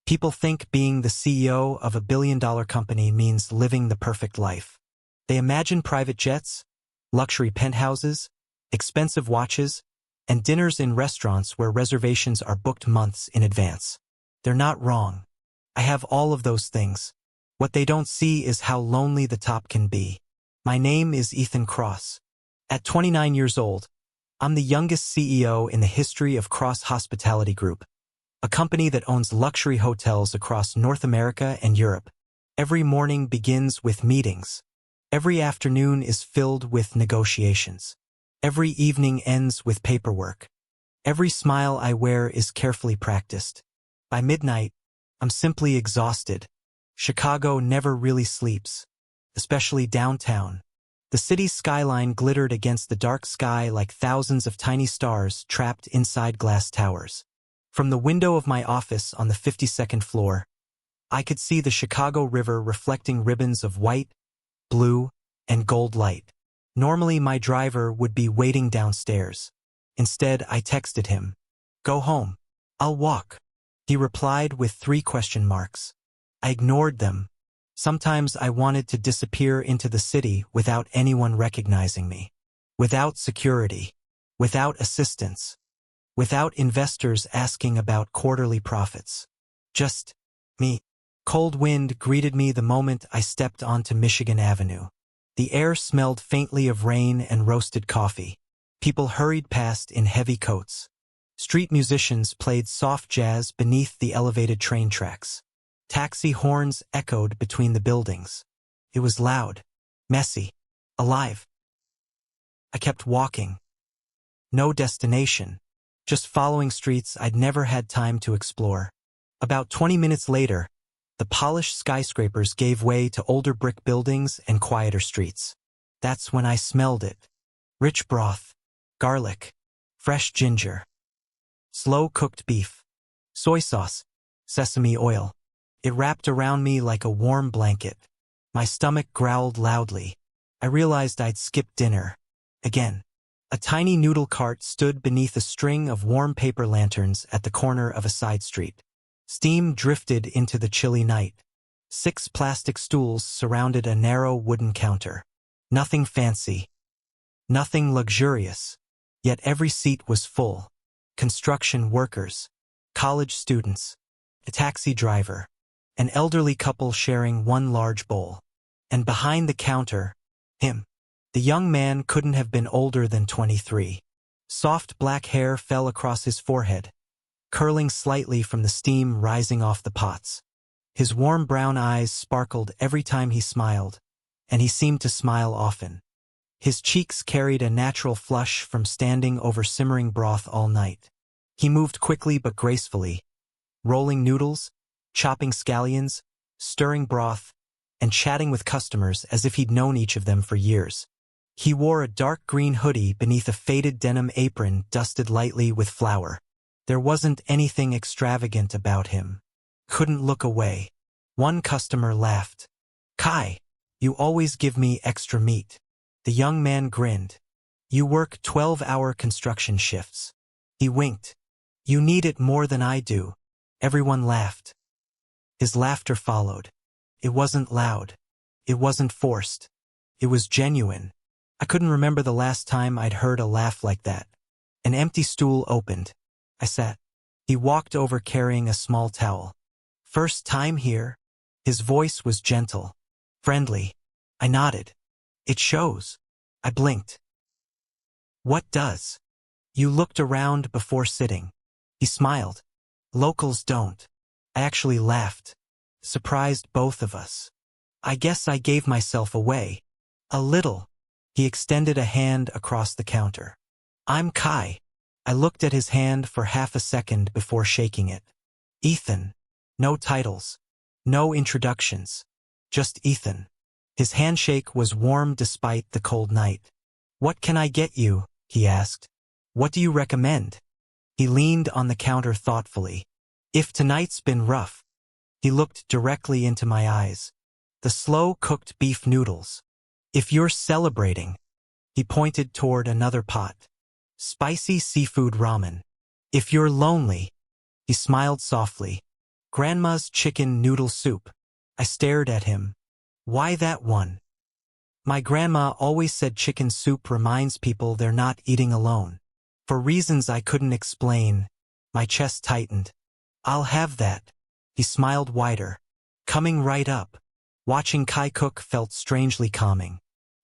People think being the CEO of a billion-dollar company means living the perfect life. They imagine private jets, luxury penthouses, expensive watches, and dinners in restaurants where reservations are booked months in advance. They're not wrong. I have all of those things. What they don't see is how lonely the top can be. My name is Ethan Cross. At 29 years old, I'm the youngest CEO in the history of Cross Hospitality Group, a company that owns luxury hotels across North America and Europe. Every morning begins with meetings. Every afternoon is filled with negotiations. Every evening ends with paperwork. Every smile I wear is carefully practiced. By midnight, I'm simply exhausted. Chicago never really sleeps, especially downtown. The city's skyline glittered against the dark sky like thousands of tiny stars trapped inside glass towers. From the window of my office on the 52nd floor, I could see the Chicago River reflecting ribbons of white, blue, and gold light. Normally my driver would be waiting downstairs. Instead, I texted him, "Go home. I'll walk." He replied with 3 question marks. I ignored them. Sometimes I wanted to disappear into the city without anyone recognizing me. Without security. Without assistance. Without investors asking about quarterly profits. Just me. Cold wind greeted me the moment I stepped onto Michigan Avenue. The air smelled faintly of rain and roasted coffee. People hurried past in heavy coats. Street musicians played soft jazz beneath the elevated train tracks. Taxi horns echoed between the buildings. It was loud, messy, alive. I kept walking. No destination, just following streets I'd never had time to explore. About 20 minutes later, the polished skyscrapers gave way to older brick buildings and quieter streets. That's when I smelled it. Rich broth, garlic, fresh ginger, slow-cooked beef, soy sauce, sesame oil. It wrapped around me like a warm blanket. My stomach growled loudly. I realized I'd skipped dinner. Again. A tiny noodle cart stood beneath a string of warm paper lanterns at the corner of a side street. Steam drifted into the chilly night. 6 plastic stools surrounded a narrow wooden counter. Nothing fancy. Nothing luxurious. Yet every seat was full. Construction workers. College students. A taxi driver. An elderly couple sharing one large bowl. And behind the counter, him. The young man couldn't have been older than 23. Soft black hair fell across his forehead, curling slightly from the steam rising off the pots. His warm brown eyes sparkled every time he smiled, and he seemed to smile often. His cheeks carried a natural flush from standing over simmering broth all night. He moved quickly but gracefully, rolling noodles, chopping scallions, stirring broth, and chatting with customers as if he'd known each of them for years. He wore a dark green hoodie beneath a faded denim apron dusted lightly with flour. There wasn't anything extravagant about him. Couldn't look away. One customer laughed. "Kai, you always give me extra meat." The young man grinned. "You work 12-hour construction shifts." He winked. "You need it more than I do." Everyone laughed. His laughter followed. It wasn't loud. It wasn't forced. It was genuine. I couldn't remember the last time I'd heard a laugh like that. An empty stool opened. I sat. He walked over carrying a small towel. "First time here?" His voice was gentle, friendly. I nodded. "It shows." I blinked. "What does?" "You looked around before sitting." He smiled. "Locals don't." I actually laughed. Surprised both of us. I guess I gave myself away. A little. He extended a hand across the counter. "I'm Kai." I looked at his hand for half a second before shaking it. "Ethan." No titles. No introductions. Just Ethan. His handshake was warm despite the cold night. "What can I get you?" he asked. "What do you recommend?" He leaned on the counter thoughtfully. "If tonight's been rough." He looked directly into my eyes. "The slow-cooked beef noodles. If you're celebrating." He pointed toward another pot. "Spicy seafood ramen. If you're lonely." He smiled softly. Grandma's chicken noodle soup. I stared at him. Why that one? My grandma always said chicken soup reminds people they're not eating alone. For reasons I couldn't explain, my chest tightened. I'll have that. He smiled wider. Coming right up. Watching Kai cook felt strangely calming.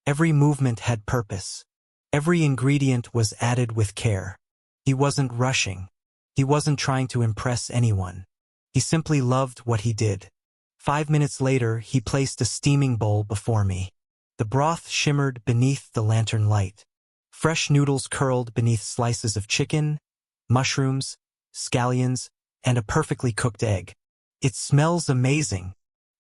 Every movement had purpose. Every ingredient was added with care. He wasn't rushing. He wasn't trying to impress anyone. He simply loved what he did. 5 minutes later, he placed a steaming bowl before me. The broth shimmered beneath the lantern light. Fresh noodles curled beneath slices of chicken, mushrooms, scallions, and a perfectly cooked egg. It smells amazing.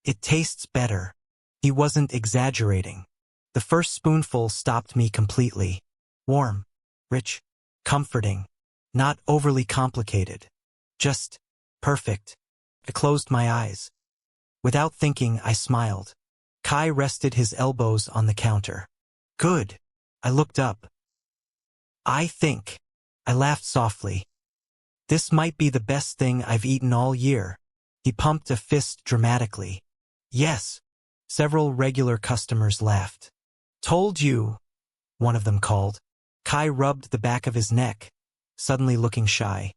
It tastes better. He wasn't exaggerating. The first spoonful stopped me completely. Warm, rich, comforting, not overly complicated. Just perfect. I closed my eyes. Without thinking, I smiled. Kai rested his elbows on the counter. Good. I looked up. I think. I laughed softly. This might be the best thing I've eaten all year. He pumped a fist dramatically. Yes. Several regular customers laughed. Told you, one of them called. Kai rubbed the back of his neck, suddenly looking shy.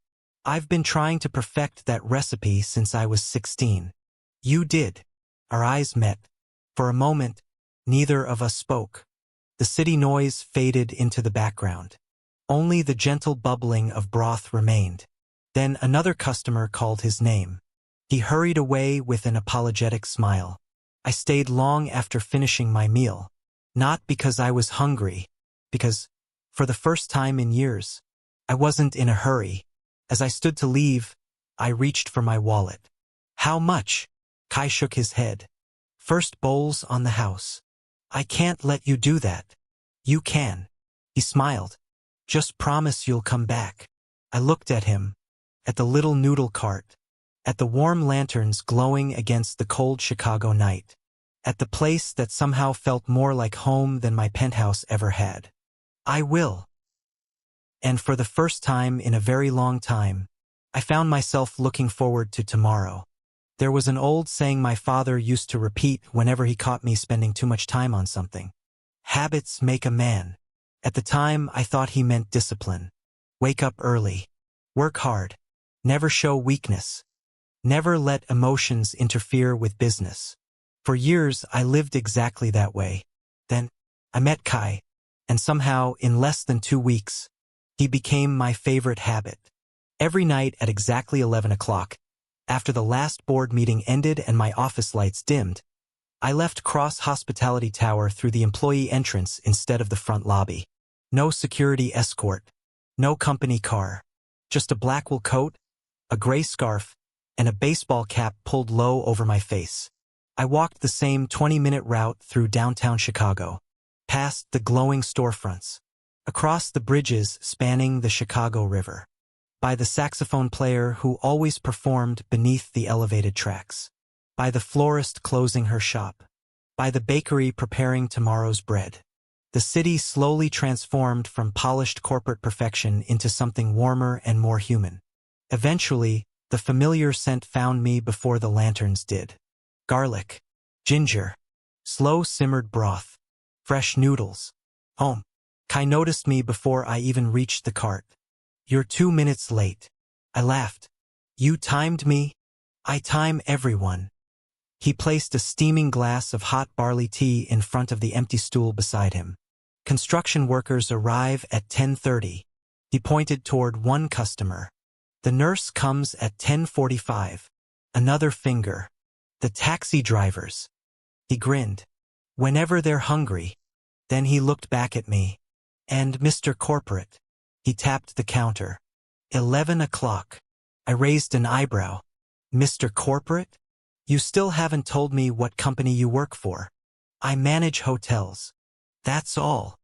I've been trying to perfect that recipe since I was 16. You did. Our eyes met. For a moment, neither of us spoke. The city noise faded into the background. Only the gentle bubbling of broth remained. Then another customer called his name. He hurried away with an apologetic smile. I stayed long after finishing my meal. Not because I was hungry, because, for the first time in years, I wasn't in a hurry. As I stood to leave, I reached for my wallet. How much? Kai shook his head. First bowls on the house. I can't let you do that. You can. He smiled. Just promise you'll come back. I looked at him, at the little noodle cart, at the warm lanterns glowing against the cold Chicago night, at the place that somehow felt more like home than my penthouse ever had. I will. And for the first time in a very long time, I found myself looking forward to tomorrow. There was an old saying my father used to repeat whenever he caught me spending too much time on something. Habits make a man. At the time, I thought he meant discipline. Wake up early. Work hard. Never show weakness. Never let emotions interfere with business. For years, I lived exactly that way. Then, I met Kai, and somehow, in less than 2 weeks, he became my favorite habit. Every night at exactly 11 o'clock, after the last board meeting ended and my office lights dimmed, I left Cross Hospitality Tower through the employee entrance instead of the front lobby. No security escort. No company car. Just a black wool coat, a gray scarf, and a baseball cap pulled low over my face. I walked the same 20-minute route through downtown Chicago, past the glowing storefronts, across the bridges spanning the Chicago River, by the saxophone player who always performed beneath the elevated tracks, by the florist closing her shop, by the bakery preparing tomorrow's bread. The city slowly transformed from polished corporate perfection into something warmer and more human. Eventually, the familiar scent found me before the lanterns did. Garlic, ginger, slow-simmered broth, fresh noodles. Home. Kai noticed me before I even reached the cart. You're 2 minutes late. I laughed. You timed me? I time everyone. He placed a steaming glass of hot barley tea in front of the empty stool beside him. Construction workers arrive at 10:30. He pointed toward one customer. The nurse comes at 10:45. Another finger. The taxi drivers. He grinned. Whenever they're hungry. Then he looked back at me. And Mr. Corporate. He tapped the counter. 11 o'clock. I raised an eyebrow. Mr. Corporate? You still haven't told me what company you work for. I manage hotels. That's all.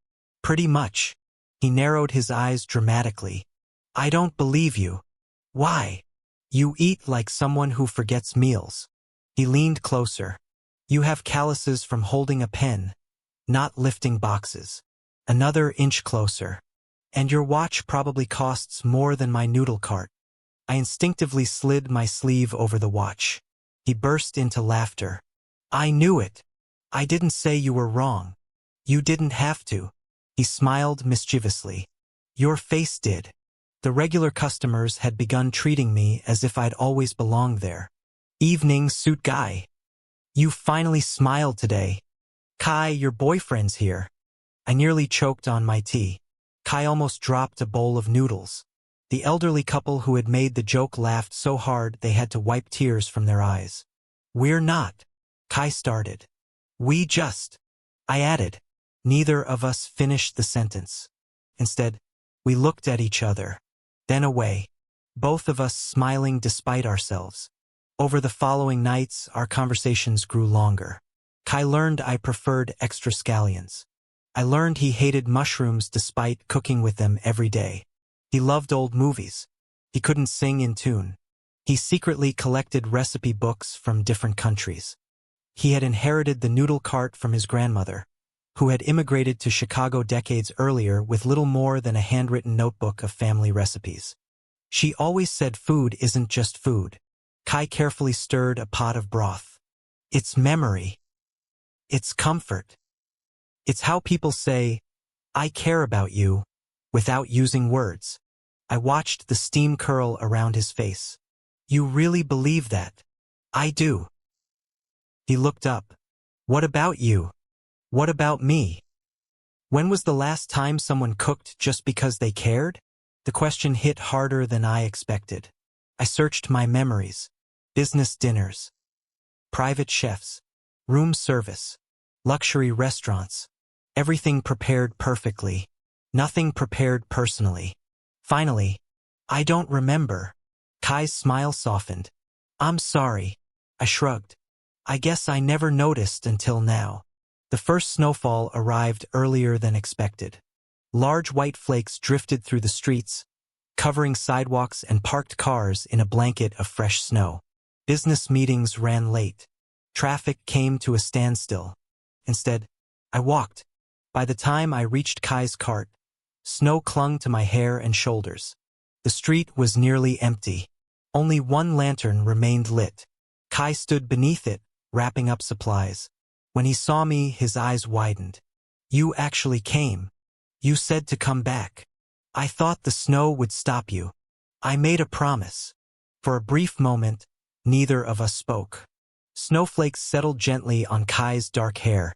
Pretty much. He narrowed his eyes dramatically. I don't believe you. Why? You eat like someone who forgets meals. He leaned closer. You have calluses from holding a pen, not lifting boxes. Another inch closer. And your watch probably costs more than my noodle cart. I instinctively slid my sleeve over the watch. He burst into laughter. I knew it. I didn't say you were wrong. You didn't have to. He smiled mischievously. Your face did. The regular customers had begun treating me as if I'd always belonged there. Evening suit guy. You finally smiled today. Kai, your boyfriend's here. I nearly choked on my tea. Kai almost dropped a bowl of noodles. The elderly couple who had made the joke laughed so hard they had to wipe tears from their eyes. We're not. Kai started. We just. I added. Neither of us finished the sentence. Instead, we looked at each other, then away, both of us smiling despite ourselves. Over the following nights, our conversations grew longer. Kai learned I preferred extra scallions. I learned he hated mushrooms despite cooking with them every day. He loved old movies. He couldn't sing in tune. He secretly collected recipe books from different countries. He had inherited the noodle cart from his grandmother, who had immigrated to Chicago decades earlier with little more than a handwritten notebook of family recipes. She always said food isn't just food. Kai carefully stirred a pot of broth. It's memory. It's comfort. It's how people say, I care about you, without using words. I watched the steam curl around his face. You really believe that? I do. He looked up. What about you? What about me? When was the last time someone cooked just because they cared? The question hit harder than I expected. I searched my memories. Business dinners. Private chefs. Room service. Luxury restaurants. Everything prepared perfectly. Nothing prepared personally. Finally, I don't remember. Kai's smile softened. I'm sorry. I shrugged. I guess I never noticed until now. The first snowfall arrived earlier than expected. Large white flakes drifted through the streets, covering sidewalks and parked cars in a blanket of fresh snow. Business meetings ran late. Traffic came to a standstill. Instead, I walked. By the time I reached Kai's cart, snow clung to my hair and shoulders. The street was nearly empty. Only one lantern remained lit. Kai stood beneath it, wrapping up supplies. When he saw me, his eyes widened. You actually came. You said to come back. I thought the snow would stop you. I made a promise. For a brief moment, neither of us spoke. Snowflakes settled gently on Kai's dark hair,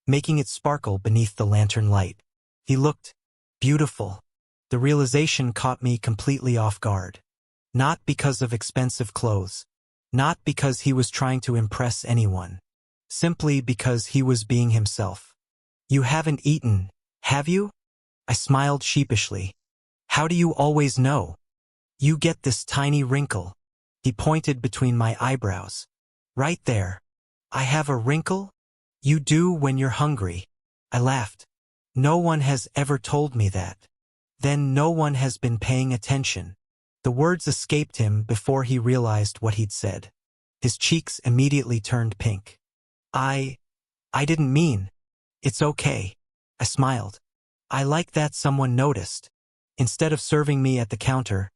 making it sparkle beneath the lantern light. He looked beautiful. The realization caught me completely off guard. Not because of expensive clothes. Not because he was trying to impress anyone. Simply because he was being himself. You haven't eaten, have you? I smiled sheepishly. How do you always know? You get this tiny wrinkle. He pointed between my eyebrows. Right there. I have a wrinkle? You do when you're hungry. I laughed. No one has ever told me that. Then no one has been paying attention. The words escaped him before he realized what he'd said. His cheeks immediately turned pink. I didn't mean. It's okay. I smiled. I like that someone noticed. Instead of serving me at the counter,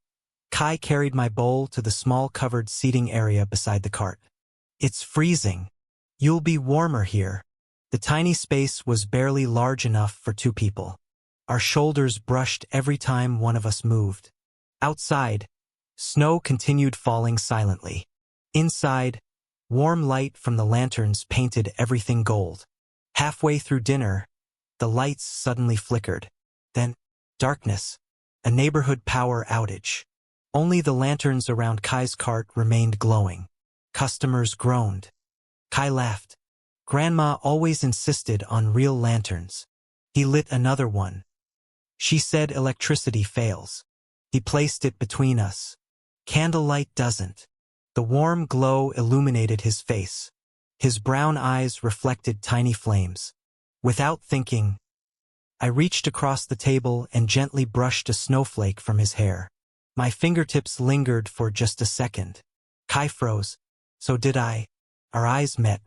Kai carried my bowl to the small covered seating area beside the cart. It's freezing. You'll be warmer here. The tiny space was barely large enough for two people. Our shoulders brushed every time one of us moved. Outside, snow continued falling silently. Inside, warm light from the lanterns painted everything gold. Halfway through dinner, the lights suddenly flickered. Then, darkness. A neighborhood power outage. Only the lanterns around Kai's cart remained glowing. Customers groaned. Kai laughed. Grandma always insisted on real lanterns. He lit another one. She said electricity fails. He placed it between us. Candlelight doesn't. The warm glow illuminated his face. His brown eyes reflected tiny flames. Without thinking, I reached across the table and gently brushed a snowflake from his hair. My fingertips lingered for just a second. Kai froze. So did I. Our eyes met.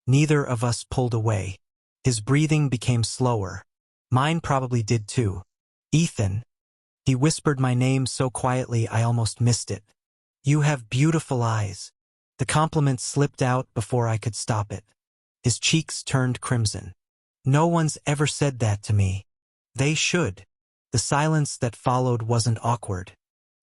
Neither of us pulled away. His breathing became slower. Mine probably did too. Ethan. He whispered my name so quietly I almost missed it. You have beautiful eyes. The compliment slipped out before I could stop it. His cheeks turned crimson. No one's ever said that to me. They should. The silence that followed wasn't awkward.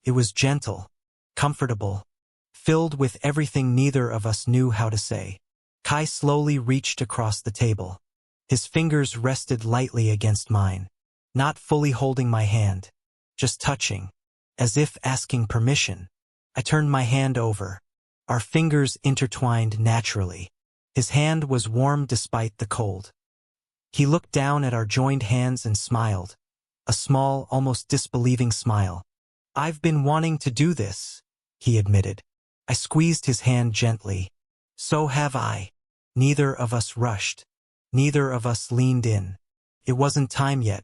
It was gentle, comfortable, filled with everything neither of us knew how to say. Kai slowly reached across the table. His fingers rested lightly against mine, not fully holding my hand, just touching, as if asking permission. I turned my hand over. Our fingers intertwined naturally. His hand was warm despite the cold. He looked down at our joined hands and smiled, a small, almost disbelieving smile. I've been wanting to do this, he admitted. I squeezed his hand gently. So have I. Neither of us rushed. Neither of us leaned in. It wasn't time yet.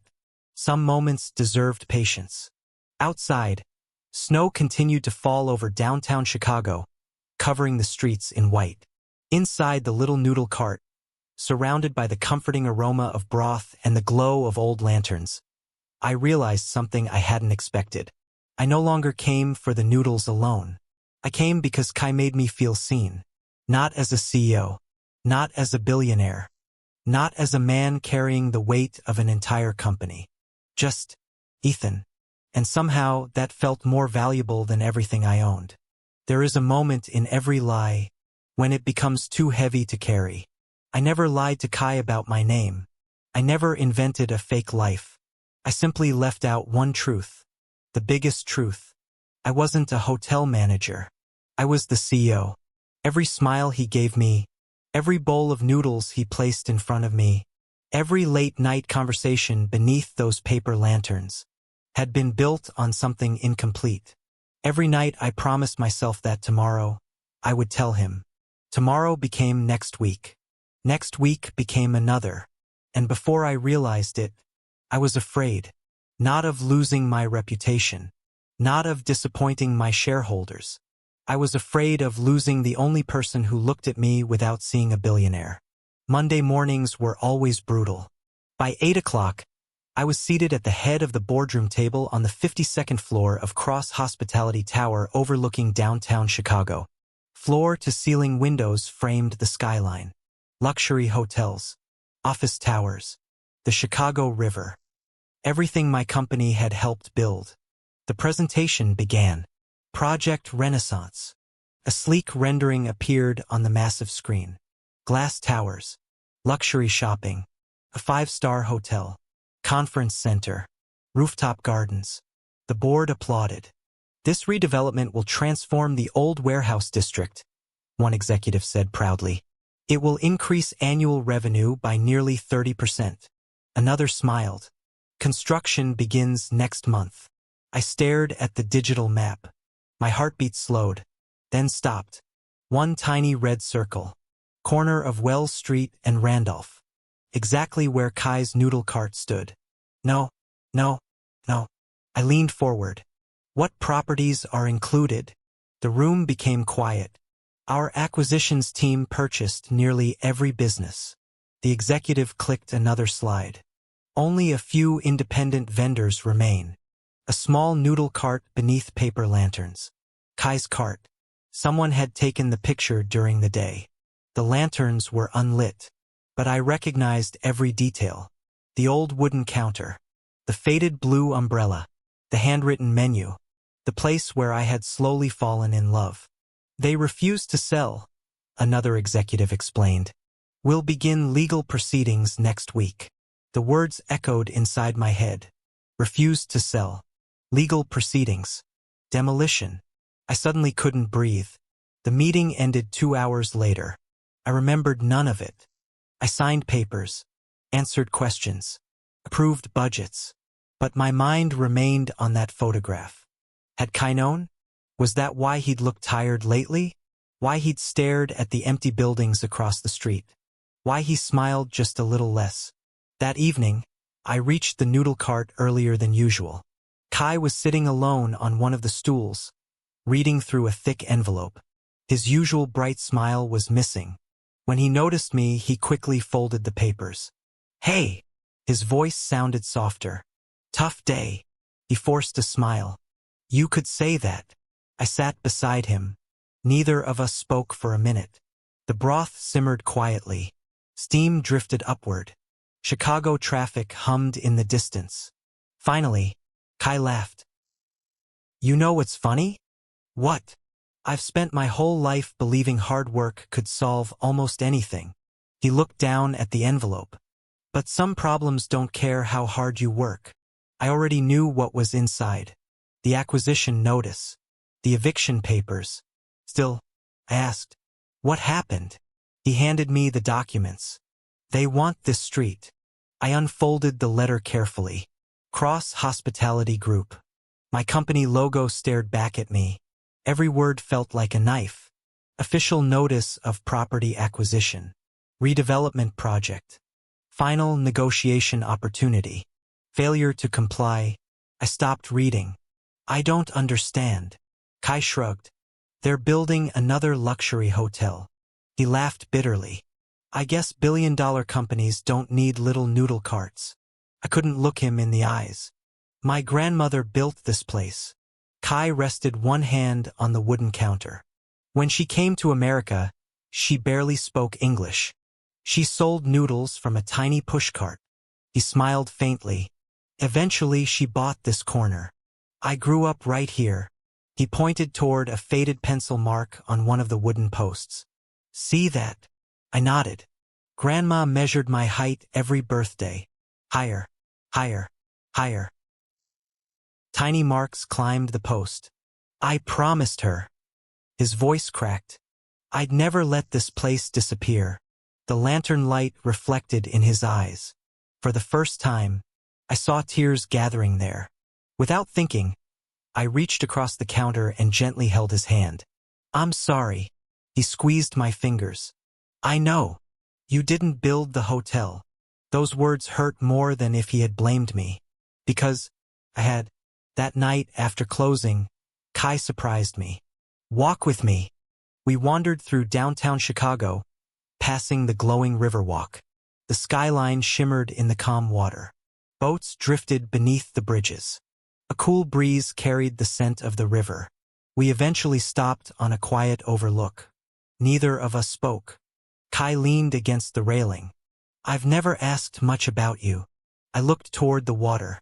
Some moments deserved patience. Outside, snow continued to fall over downtown Chicago, covering the streets in white. Inside the little noodle cart, surrounded by the comforting aroma of broth and the glow of old lanterns, I realized something I hadn't expected. I no longer came for the noodles alone. I came because Kai made me feel seen. Not as a CEO. Not as a billionaire. Not as a man carrying the weight of an entire company. Just Ethan. And somehow that felt more valuable than everything I owned. There is a moment in every lie when it becomes too heavy to carry. I never lied to Kai about my name. I never invented a fake life. I simply left out one truth. The biggest truth. I wasn't a hotel manager. I was the CEO. Every smile he gave me, every bowl of noodles he placed in front of me, every late-night conversation beneath those paper lanterns, had been built on something incomplete. Every night I promised myself that tomorrow, I would tell him. Tomorrow became next week. Next week became another. And before I realized it, I was afraid. Not of losing my reputation. Not of disappointing my shareholders. I was afraid of losing the only person who looked at me without seeing a billionaire. Monday mornings were always brutal. By 8 o'clock, I was seated at the head of the boardroom table on the 52nd floor of Cross Hospitality Tower overlooking downtown Chicago. Floor-to-ceiling windows framed the skyline. Luxury hotels, office towers, the Chicago River. Everything my company had helped build. The presentation began. Project Renaissance. A sleek rendering appeared on the massive screen. Glass towers, luxury shopping, a 5-star hotel, conference center, rooftop gardens. The board applauded. This redevelopment will transform the old warehouse district, one executive said proudly. It will increase annual revenue by nearly 30%. Another smiled. Construction begins next month. I stared at the digital map. My heartbeat slowed, then stopped. One tiny red circle. Corner of Wells Street and Randolph. Exactly where Kai's noodle cart stood. No. I leaned forward. What properties are included? The room became quiet. Our acquisitions team purchased nearly every business. The executive clicked another slide. Only a few independent vendors remain. A small noodle cart beneath paper lanterns. Kai's cart. Someone had taken the picture during the day. The lanterns were unlit, but I recognized every detail. The old wooden counter. The faded blue umbrella. The handwritten menu. The place where I had slowly fallen in love. They refused to sell, another executive explained. We'll begin legal proceedings next week. The words echoed inside my head. Refused to sell. Legal proceedings. Demolition. I suddenly couldn't breathe. The meeting ended 2 hours later. I remembered none of it. I signed papers, answered questions, approved budgets. But my mind remained on that photograph. Had Kai known? Was that why he'd looked tired lately? Why he'd stared at the empty buildings across the street? Why he smiled just a little less? That evening, I reached the noodle cart earlier than usual. Kai was sitting alone on one of the stools, reading through a thick envelope. His usual bright smile was missing. When he noticed me, he quickly folded the papers. Hey! His voice sounded softer. Tough day. He forced a smile. You could say that. I sat beside him. Neither of us spoke for a minute. The broth simmered quietly. Steam drifted upward. Chicago traffic hummed in the distance. Finally, Kai laughed. You know what's funny? What? I've spent my whole life believing hard work could solve almost anything. He looked down at the envelope. But some problems don't care how hard you work. I already knew what was inside. The acquisition notice. The eviction papers. Still, I asked, what happened? He handed me the documents. They want this street. I unfolded the letter carefully. Cross Hospitality Group. My company logo stared back at me. Every word felt like a knife. Official notice of property acquisition. Redevelopment project. Final negotiation opportunity. Failure to comply. I stopped reading. I don't understand. Kai shrugged. They're building another luxury hotel. He laughed bitterly. I guess billion-dollar companies don't need little noodle carts. I couldn't look him in the eyes. My grandmother built this place. Kai rested one hand on the wooden counter. When she came to America, she barely spoke English. She sold noodles from a tiny pushcart. He smiled faintly. Eventually, she bought this corner. I grew up right here. He pointed toward a faded pencil mark on one of the wooden posts. See that? I nodded. Grandma measured my height every birthday. Higher, higher, higher. Tiny marks climbed the post. I promised her. His voice cracked. I'd never let this place disappear. The lantern light reflected in his eyes. For the first time, I saw tears gathering there. Without thinking, I reached across the counter and gently held his hand. I'm sorry. He squeezed my fingers. I know. You didn't build the hotel. Those words hurt more than if he had blamed me. Because I had. That night after closing, Kai surprised me. Walk with me. We wandered through downtown Chicago, passing the glowing riverwalk. The skyline shimmered in the calm water. Boats drifted beneath the bridges. A cool breeze carried the scent of the river. We eventually stopped on a quiet overlook. Neither of us spoke. Kai leaned against the railing. I've never asked much about you. I looked toward the water.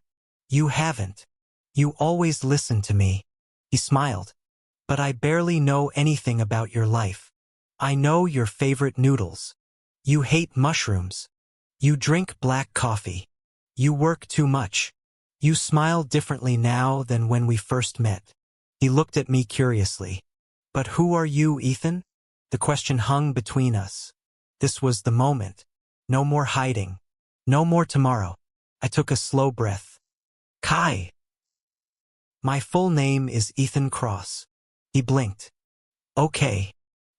You haven't. You always listen to me. He smiled. But I barely know anything about your life. I know your favorite noodles. You hate mushrooms. You drink black coffee. You work too much. You smile differently now than when we first met. He looked at me curiously. But who are you, Ethan? The question hung between us. This was the moment. No more hiding. No more tomorrow. I took a slow breath. Kai. My full name is Ethan Cross. He blinked. Okay.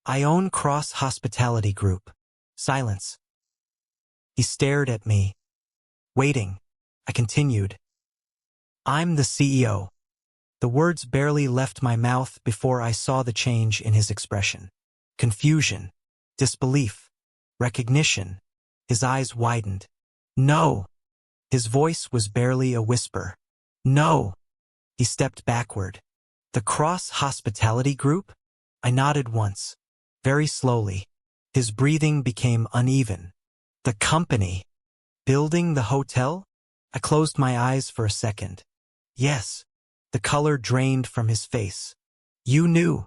I own Cross Hospitality Group. Silence. He stared at me. Waiting. I continued. I'm the CEO. The words barely left my mouth before I saw the change in his expression. Confusion. Disbelief. Recognition. His eyes widened. No. His voice was barely a whisper. No. He stepped backward. The Cross Hospitality Group? I nodded once. Very slowly. His breathing became uneven. The company. Building the hotel? I closed my eyes for a second. Yes. The color drained from his face. You knew.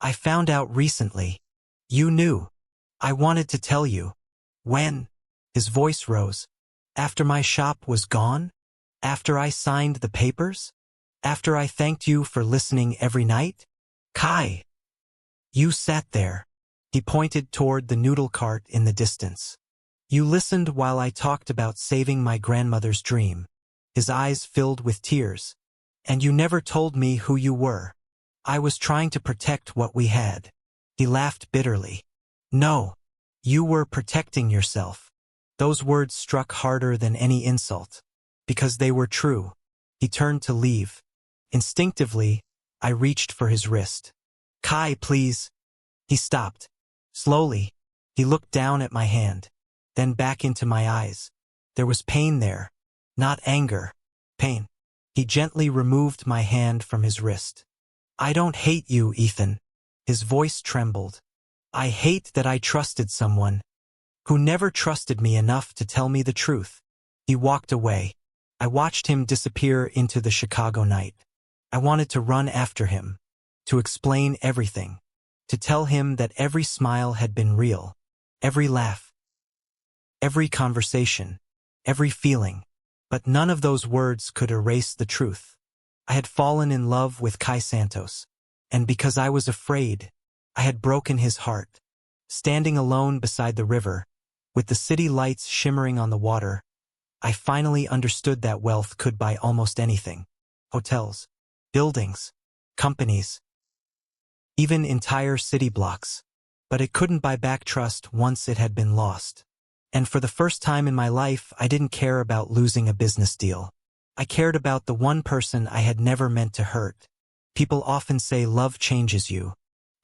I found out recently. You knew. I wanted to tell you. When? His voice rose. After my shop was gone? After I signed the papers? After I thanked you for listening every night? Kai. You sat there. He pointed toward the noodle cart in the distance. You listened while I talked about saving my grandmother's dream. His eyes filled with tears. And you never told me who you were. I was trying to protect what we had. He laughed bitterly. No. You were protecting yourself. Those words struck harder than any insult. Because they were true. He turned to leave. Instinctively, I reached for his wrist. Kai, please. He stopped. Slowly, he looked down at my hand, then back into my eyes. There was pain there. Not anger. Pain. He gently removed my hand from his wrist. I don't hate you, Ethan. His voice trembled. I hate that I trusted someone who never trusted me enough to tell me the truth. He walked away. I watched him disappear into the Chicago night. I wanted to run after him, to explain everything, to tell him that every smile had been real, every laugh, every conversation, every feeling. But none of those words could erase the truth. I had fallen in love with Kai Santos, and because I was afraid, I had broken his heart. Standing alone beside the river, with the city lights shimmering on the water, I finally understood that wealth could buy almost anything. Hotels, buildings, companies, even entire city blocks. But it couldn't buy back trust once it had been lost. And for the first time in my life, I didn't care about losing a business deal. I cared about the one person I had never meant to hurt. People often say love changes you.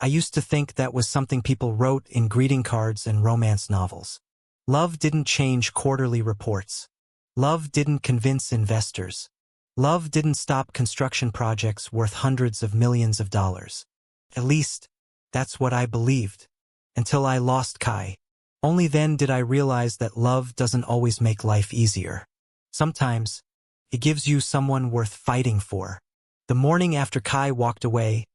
I used to think that was something people wrote in greeting cards and romance novels. Love didn't change quarterly reports. Love didn't convince investors. Love didn't stop construction projects worth hundreds of millions of dollars. At least, that's what I believed. Until I lost Kai. Only then did I realize that love doesn't always make life easier. Sometimes, it gives you someone worth fighting for. The morning after Kai walked away,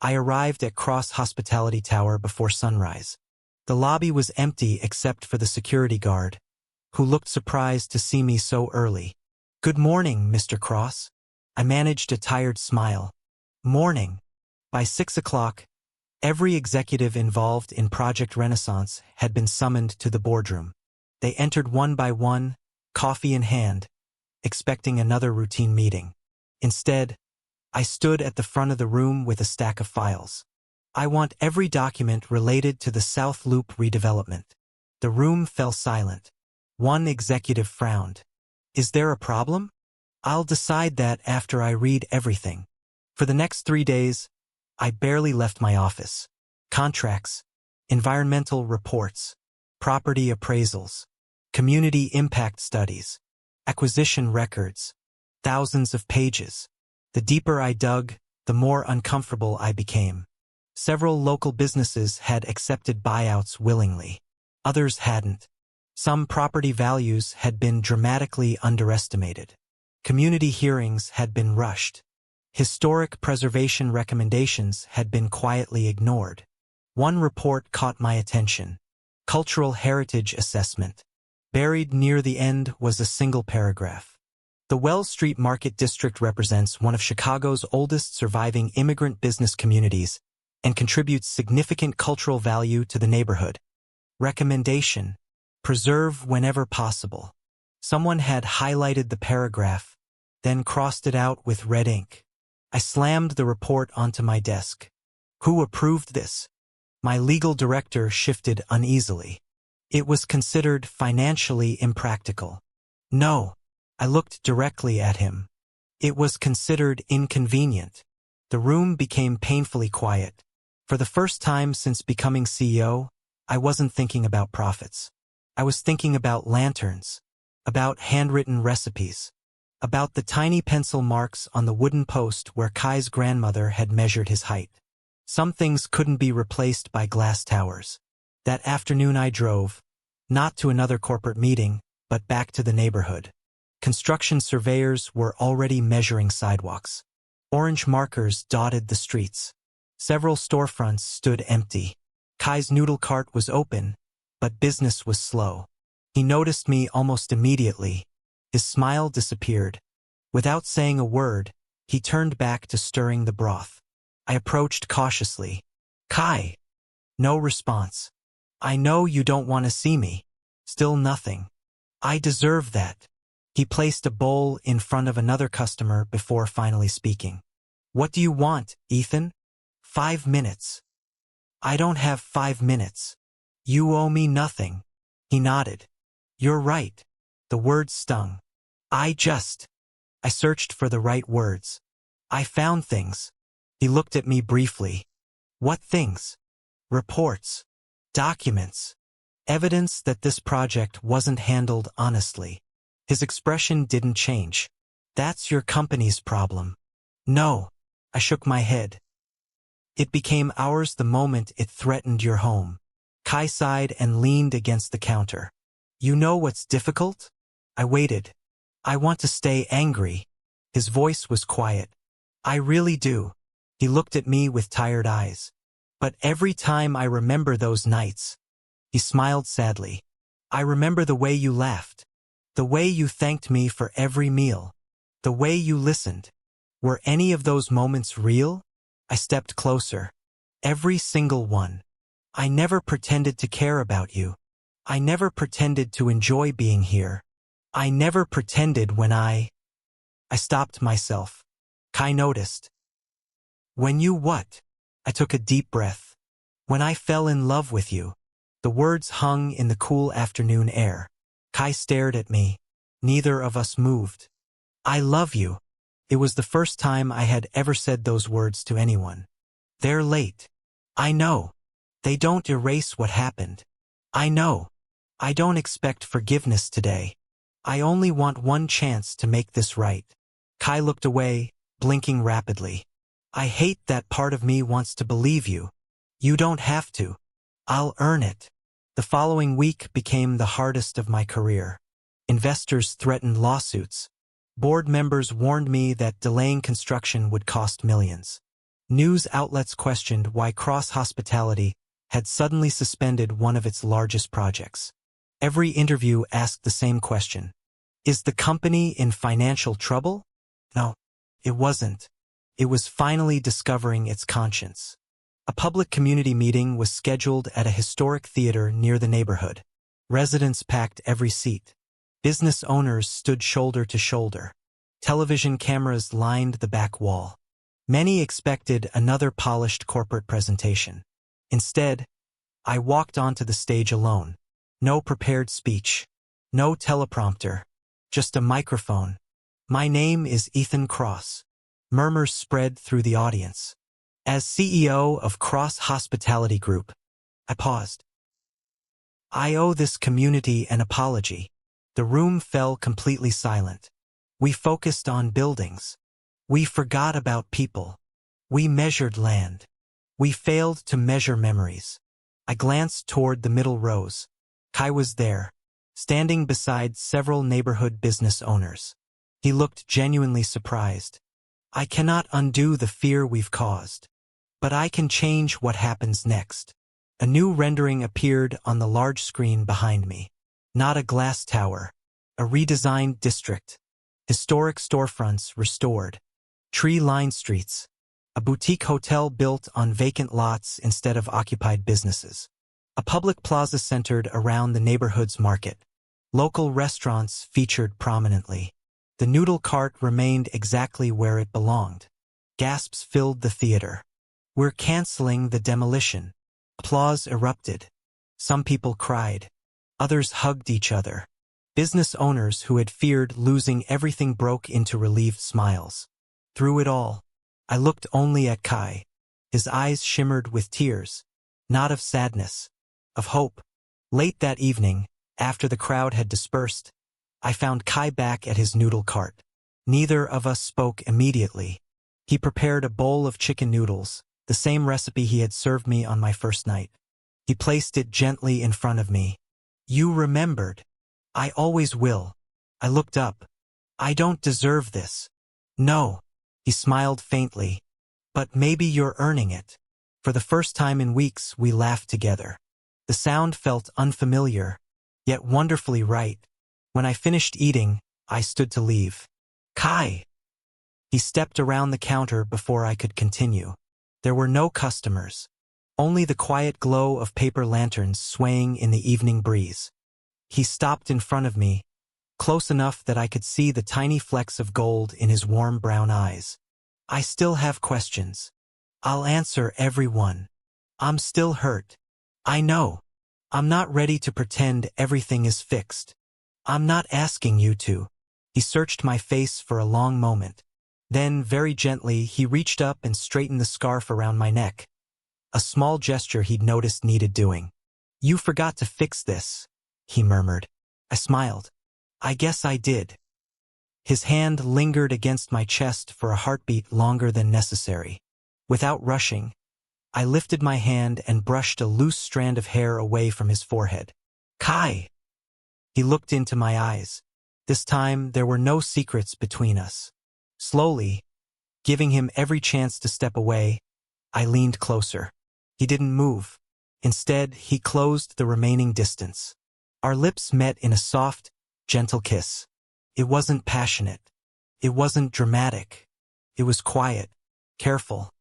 I arrived at Cross Hospitality Tower before sunrise. The lobby was empty except for the security guard, who looked surprised to see me so early. "Good morning, Mr. Cross." I managed a tired smile. "Morning." By 6 o'clock, every executive involved in Project Renaissance had been summoned to the boardroom. They entered one by one, coffee in hand, expecting another routine meeting. Instead, I stood at the front of the room with a stack of files. "I want every document related to the South Loop redevelopment." The room fell silent. One executive frowned. "Is there a problem?" "I'll decide that after I read everything." For the next 3 days, I barely left my office. Contracts, environmental reports, property appraisals, community impact studies, acquisition records, thousands of pages. The deeper I dug, the more uncomfortable I became. Several local businesses had accepted buyouts willingly. Others hadn't. Some property values had been dramatically underestimated. Community hearings had been rushed. Historic preservation recommendations had been quietly ignored. One report caught my attention. Cultural Heritage Assessment. Buried near the end was a single paragraph. The Wells Street Market District represents one of Chicago's oldest surviving immigrant business communities and contributes significant cultural value to the neighborhood. Recommendation: preserve whenever possible. Someone had highlighted the paragraph, then crossed it out with red ink. I slammed the report onto my desk. Who approved this? My legal director shifted uneasily. It was considered financially impractical. No. I looked directly at him. It was considered inconvenient. The room became painfully quiet. For the first time since becoming CEO, I wasn't thinking about profits. I was thinking about lanterns, about handwritten recipes, about the tiny pencil marks on the wooden post where Kai's grandmother had measured his height. Some things couldn't be replaced by glass towers. That afternoon I drove, not to another corporate meeting, but back to the neighborhood. Construction surveyors were already measuring sidewalks. Orange markers dotted the streets. Several storefronts stood empty. Kai's noodle cart was open, but business was slow. He noticed me almost immediately. His smile disappeared. Without saying a word, he turned back to stirring the broth. I approached cautiously. "Kai." No response. "I know you don't want to see me." Still nothing. "I deserve that." He placed a bowl in front of another customer before finally speaking. "What do you want, Ethan?" 5 minutes. "I don't have 5 minutes. You owe me nothing." He nodded. "You're right." The words stung. I searched for the right words. "I found things." He looked at me briefly. "What things?" "Reports. Documents. Evidence that this project wasn't handled honestly." His expression didn't change. "That's your company's problem." "No." I shook my head. It became ours the moment it threatened your home. Kai sighed and leaned against the counter. You know what's difficult? I waited. I want to stay angry. His voice was quiet. I really do. He looked at me with tired eyes. But every time I remember those nights, he smiled sadly. I remember the way you laughed. The way you thanked me for every meal. The way you listened. Were any of those moments real? I stepped closer. Every single one. I never pretended to care about you. I never pretended to enjoy being here. I never pretended when I stopped myself. Kai noticed. When you what? I took a deep breath. When I fell in love with you. The words hung in the cool afternoon air. Kai stared at me. Neither of us moved. I love you. It was the first time I had ever said those words to anyone. They're late. I know. They don't erase what happened. I know. I don't expect forgiveness today. I only want one chance to make this right. Kai looked away, blinking rapidly. I hate that part of me wants to believe you. You don't have to. I'll earn it. The following week became the hardest of my career. Investors threatened lawsuits. Board members warned me that delaying construction would cost millions. News outlets questioned why Cross Hospitality had suddenly suspended one of its largest projects. Every interview asked the same question. Is the company in financial trouble? No, it wasn't. It was finally discovering its conscience. A public community meeting was scheduled at a historic theater near the neighborhood. Residents packed every seat. Business owners stood shoulder to shoulder. Television cameras lined the back wall. Many expected another polished corporate presentation. Instead, I walked onto the stage alone. No prepared speech. No teleprompter. Just a microphone. My name is Ethan Cross. Murmurs spread through the audience. As CEO of Cross Hospitality Group, I paused. I owe this community an apology. The room fell completely silent. We focused on buildings. We forgot about people. We measured land. We failed to measure memories. I glanced toward the middle rows. Kai was there, standing beside several neighborhood business owners. He looked genuinely surprised. I cannot undo the fear we've caused. But I can change what happens next. A new rendering appeared on the large screen behind me. Not a glass tower. A redesigned district. Historic storefronts restored. Tree-lined streets. A boutique hotel built on vacant lots instead of occupied businesses. A public plaza centered around the neighborhood's market. Local restaurants featured prominently. The noodle cart remained exactly where it belonged. Gasps filled the theater. We're canceling the demolition. Applause erupted. Some people cried. Others hugged each other. Business owners who had feared losing everything broke into relieved smiles. Through it all, I looked only at Kai. His eyes shimmered with tears. Not of sadness. Of hope. Late that evening, after the crowd had dispersed, I found Kai back at his noodle cart. Neither of us spoke immediately. He prepared a bowl of chicken noodles, the same recipe he had served me on my first night. He placed it gently in front of me. You remembered. I always will. I looked up. I don't deserve this. No. He smiled faintly. But maybe you're earning it. For the first time in weeks, we laughed together. The sound felt unfamiliar, yet wonderfully right. When I finished eating, I stood to leave. Kai! He stepped around the counter before I could continue. There were no customers. Only the quiet glow of paper lanterns swaying in the evening breeze. He stopped in front of me, close enough that I could see the tiny flecks of gold in his warm brown eyes. I still have questions. I'll answer every one. I'm still hurt. I know. I'm not ready to pretend everything is fixed. I'm not asking you to. He searched my face for a long moment. Then, very gently, he reached up and straightened the scarf around my neck. A small gesture he'd noticed needed doing. You forgot to fix this, he murmured. I smiled. I guess I did. His hand lingered against my chest for a heartbeat longer than necessary. Without rushing, I lifted my hand and brushed a loose strand of hair away from his forehead. Kai! He looked into my eyes. This time, there were no secrets between us. Slowly, giving him every chance to step away, I leaned closer. He didn't move. Instead, he closed the remaining distance. Our lips met in a soft, gentle kiss. It wasn't passionate. It wasn't dramatic. It was quiet, careful,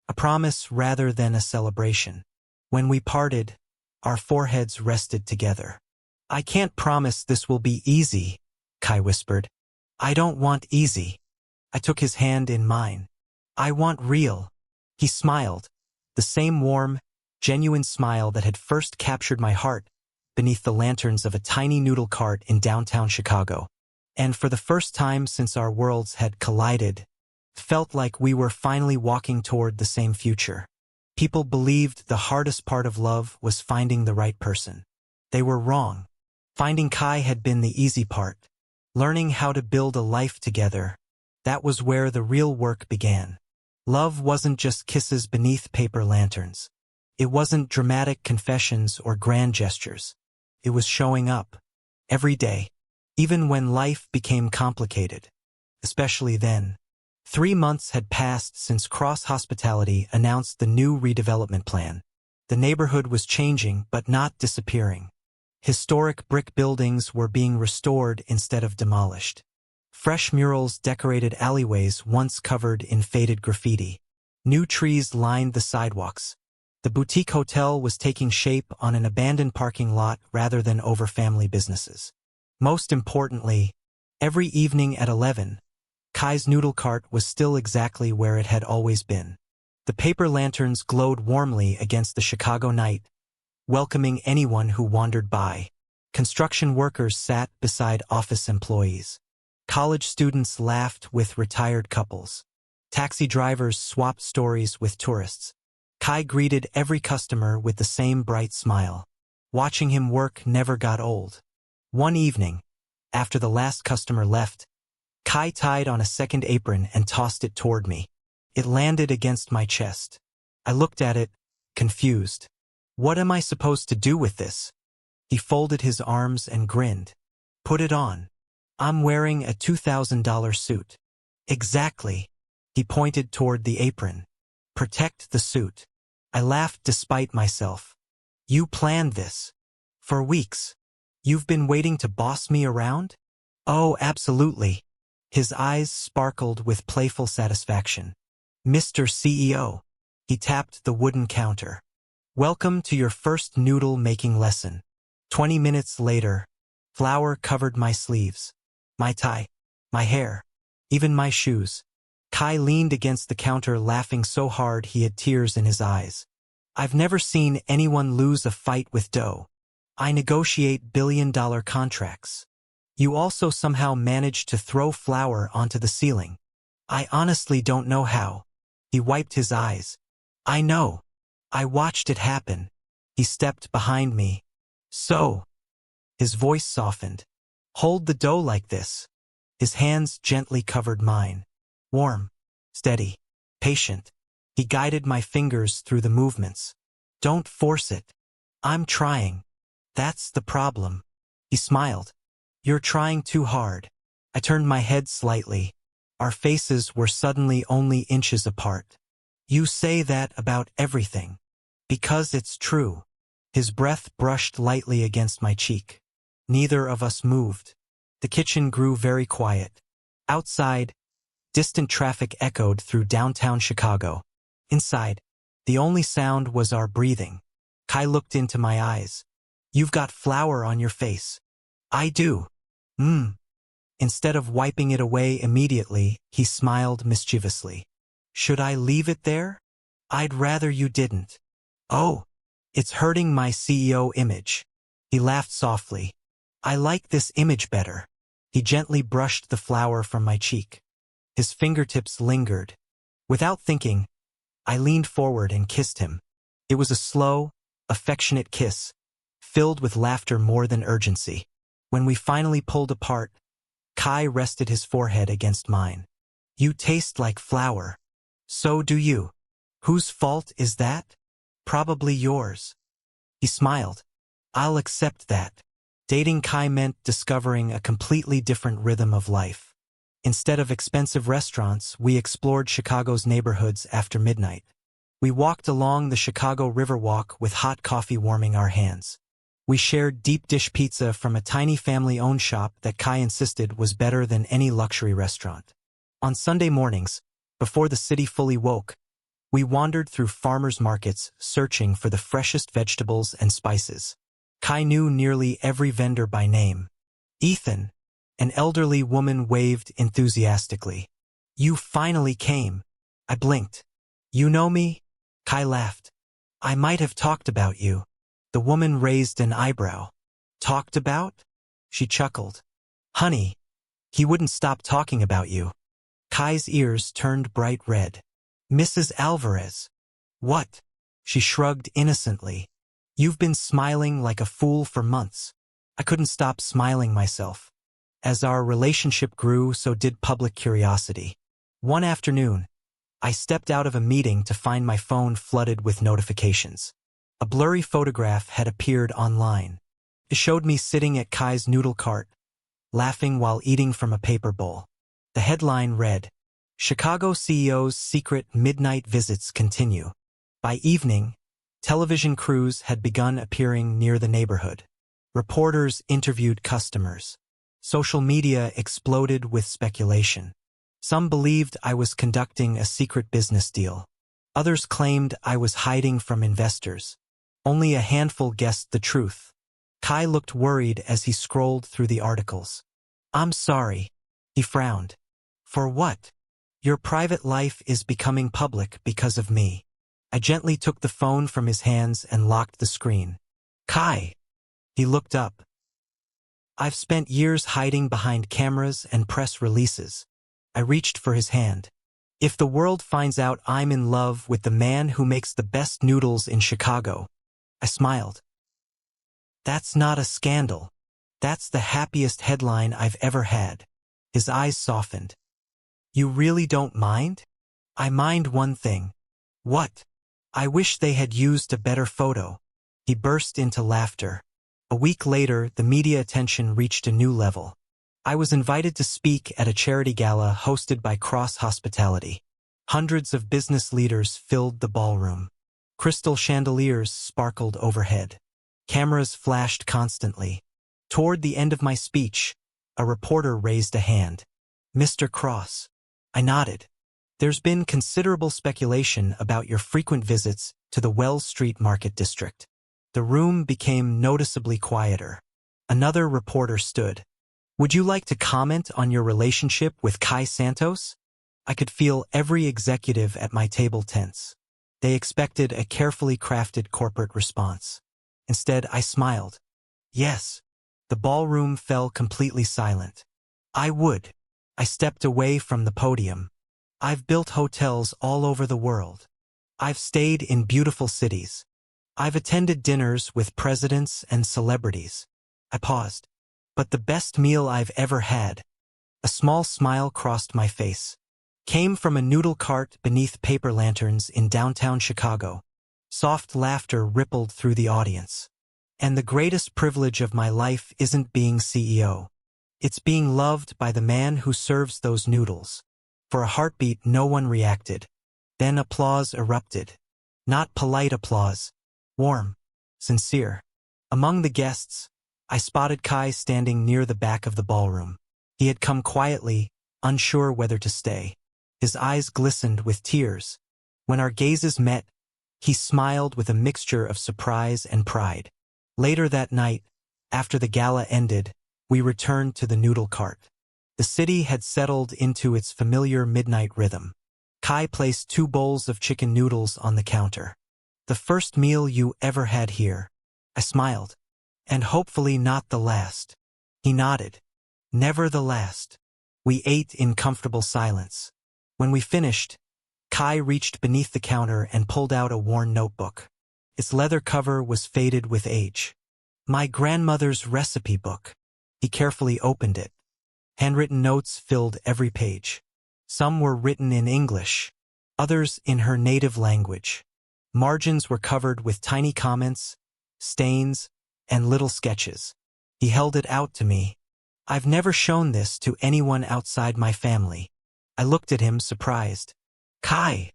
a promise rather than a celebration. When we parted, our foreheads rested together. I can't promise this will be easy, Kai whispered. I don't want easy. I took his hand in mine. I want real. He smiled, the same warm, genuine smile that had first captured my heart beneath the lanterns of a tiny noodle cart in downtown Chicago. And for the first time since our worlds had collided, felt like we were finally walking toward the same future. People believed the hardest part of love was finding the right person. They were wrong. Finding Kai had been the easy part. Learning how to build a life together, that was where the real work began. Love wasn't just kisses beneath paper lanterns. It wasn't dramatic confessions or grand gestures. It was showing up, every day, even when life became complicated. Especially then. 3 months had passed since Cross Hospitality announced the new redevelopment plan. The neighborhood was changing but not disappearing. Historic brick buildings were being restored instead of demolished. Fresh murals decorated alleyways once covered in faded graffiti. New trees lined the sidewalks. The boutique hotel was taking shape on an abandoned parking lot rather than over family businesses. Most importantly, every evening at 11, Kai's noodle cart was still exactly where it had always been. The paper lanterns glowed warmly against the Chicago night, welcoming anyone who wandered by. Construction workers sat beside office employees. College students laughed with retired couples. Taxi drivers swapped stories with tourists. Kai greeted every customer with the same bright smile. Watching him work never got old. One evening, after the last customer left, Kai tied on a second apron and tossed it toward me. It landed against my chest. I looked at it, confused. What am I supposed to do with this? He folded his arms and grinned. Put it on. I'm wearing a $2,000 suit. Exactly. He pointed toward the apron. Protect the suit. I laughed despite myself. You planned this. For weeks. You've been waiting to boss me around? Oh, absolutely. His eyes sparkled with playful satisfaction. Mr. CEO. He tapped the wooden counter. Welcome to your first noodle making lesson. 20 minutes later, flour covered my sleeves, my tie, my hair, even my shoes. Kai leaned against the counter laughing so hard he had tears in his eyes. I've never seen anyone lose a fight with dough. I negotiate billion-dollar contracts. You also somehow managed to throw flour onto the ceiling. I honestly don't know how. He wiped his eyes. I know. I watched it happen. He stepped behind me. So. His voice softened. Hold the dough like this. His hands gently covered mine. Warm, steady, patient. He guided my fingers through the movements. Don't force it. I'm trying. That's the problem. He smiled. You're trying too hard. I turned my head slightly. Our faces were suddenly only inches apart. You say that about everything. Because it's true. His breath brushed lightly against my cheek. Neither of us moved. The kitchen grew very quiet. Outside, distant traffic echoed through downtown Chicago. Inside, the only sound was our breathing. Kai looked into my eyes. You've got flour on your face. I do. Instead of wiping it away immediately, he smiled mischievously. Should I leave it there? I'd rather you didn't. Oh, it's hurting my CEO image. He laughed softly. I like this image better. He gently brushed the flour from my cheek. His fingertips lingered. Without thinking, I leaned forward and kissed him. It was a slow, affectionate kiss, filled with laughter more than urgency. When we finally pulled apart, Kai rested his forehead against mine. You taste like flour. So do you. Whose fault is that? Probably yours. He smiled. I'll accept that. Dating Kai meant discovering a completely different rhythm of life. Instead of expensive restaurants, we explored Chicago's neighborhoods after midnight. We walked along the Chicago Riverwalk with hot coffee warming our hands. We shared deep dish pizza from a tiny family-owned shop that Kai insisted was better than any luxury restaurant. On Sunday mornings, before the city fully woke, we wandered through farmers' markets searching for the freshest vegetables and spices. Kai knew nearly every vendor by name. Ethan, an elderly woman, waved enthusiastically. You finally came. I blinked. You know me? Kai laughed. I might have talked about you. The woman raised an eyebrow. Talked about? She chuckled. Honey, he wouldn't stop talking about you. Kai's ears turned bright red. Mrs. Alvarez. What? She shrugged innocently. You've been smiling like a fool for months. I couldn't stop smiling myself. As our relationship grew, so did public curiosity. One afternoon, I stepped out of a meeting to find my phone flooded with notifications. A blurry photograph had appeared online. It showed me sitting at Kai's noodle cart, laughing while eating from a paper bowl. The headline read, Chicago CEO's secret midnight visits continue. By evening, television crews had begun appearing near the neighborhood. Reporters interviewed customers. Social media exploded with speculation. Some believed I was conducting a secret business deal. Others claimed I was hiding from investors. Only a handful guessed the truth. Kai looked worried as he scrolled through the articles. I'm sorry. He frowned. For what? Your private life is becoming public because of me. I gently took the phone from his hands and locked the screen. Kai. He looked up. I've spent years hiding behind cameras and press releases. I reached for his hand. If the world finds out I'm in love with the man who makes the best noodles in Chicago, I smiled. That's not a scandal. That's the happiest headline I've ever had. His eyes softened. You really don't mind? I mind one thing. What? I wish they had used a better photo. He burst into laughter. A week later, the media attention reached a new level. I was invited to speak at a charity gala hosted by Cross Hospitality. Hundreds of business leaders filled the ballroom. Crystal chandeliers sparkled overhead. Cameras flashed constantly. Toward the end of my speech, a reporter raised a hand. Mr. Cross. I nodded. There's been considerable speculation about your frequent visits to the Wells Street Market District. The room became noticeably quieter. Another reporter stood. Would you like to comment on your relationship with Kai Santos? I could feel every executive at my table tense. They expected a carefully crafted corporate response. Instead, I smiled. Yes. The ballroom fell completely silent. I would. I stepped away from the podium. I've built hotels all over the world. I've stayed in beautiful cities. I've attended dinners with presidents and celebrities. I paused. But the best meal I've ever had, a small smile crossed my face, came from a noodle cart beneath paper lanterns in downtown Chicago. Soft laughter rippled through the audience. And the greatest privilege of my life isn't being CEO. It's being loved by the man who serves those noodles. For a heartbeat, no one reacted. Then applause erupted. Not polite applause. Warm. Sincere. Among the guests, I spotted Kai standing near the back of the ballroom. He had come quietly, unsure whether to stay. His eyes glistened with tears. When our gazes met, he smiled with a mixture of surprise and pride. Later that night, after the gala ended, we returned to the noodle cart. The city had settled into its familiar midnight rhythm. Kai placed 2 bowls of chicken noodles on the counter. The first meal you ever had here. I smiled. And hopefully not the last. He nodded. Never the last. We ate in comfortable silence. When we finished, Kai reached beneath the counter and pulled out a worn notebook. Its leather cover was faded with age. My grandmother's recipe book. He carefully opened it. Handwritten notes filled every page. Some were written in English, others in her native language. Margins were covered with tiny comments, stains, and little sketches. He held it out to me. I've never shown this to anyone outside my family. I looked at him, surprised. Kai,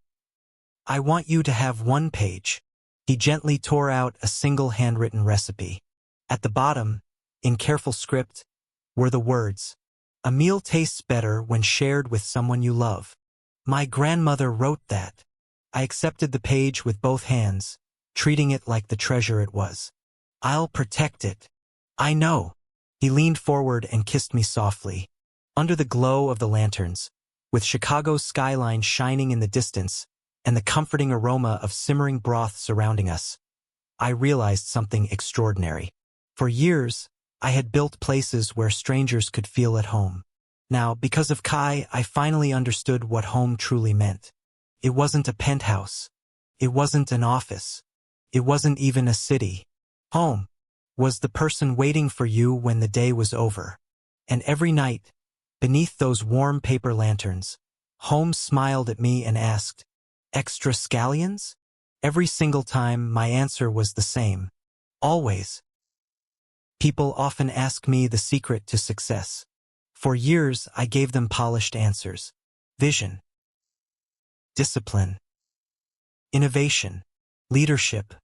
I want you to have one page. He gently tore out a single handwritten recipe. At the bottom, in careful script, were the words, "A meal tastes better when shared with someone you love." My grandmother wrote that. I accepted the page with both hands, treating it like the treasure it was. I'll protect it. I know. He leaned forward and kissed me softly. Under the glow of the lanterns, with Chicago's skyline shining in the distance and the comforting aroma of simmering broth surrounding us, I realized something extraordinary. For years, I had built places where strangers could feel at home. Now, because of Kai, I finally understood what home truly meant. It wasn't a penthouse. It wasn't an office. It wasn't even a city. Home was the person waiting for you when the day was over. And every night, beneath those warm paper lanterns, home smiled at me and asked, "Extra scallions?" Every single time, my answer was the same. Always. People often ask me the secret to success. For years, I gave them polished answers. Vision, discipline, innovation, leadership.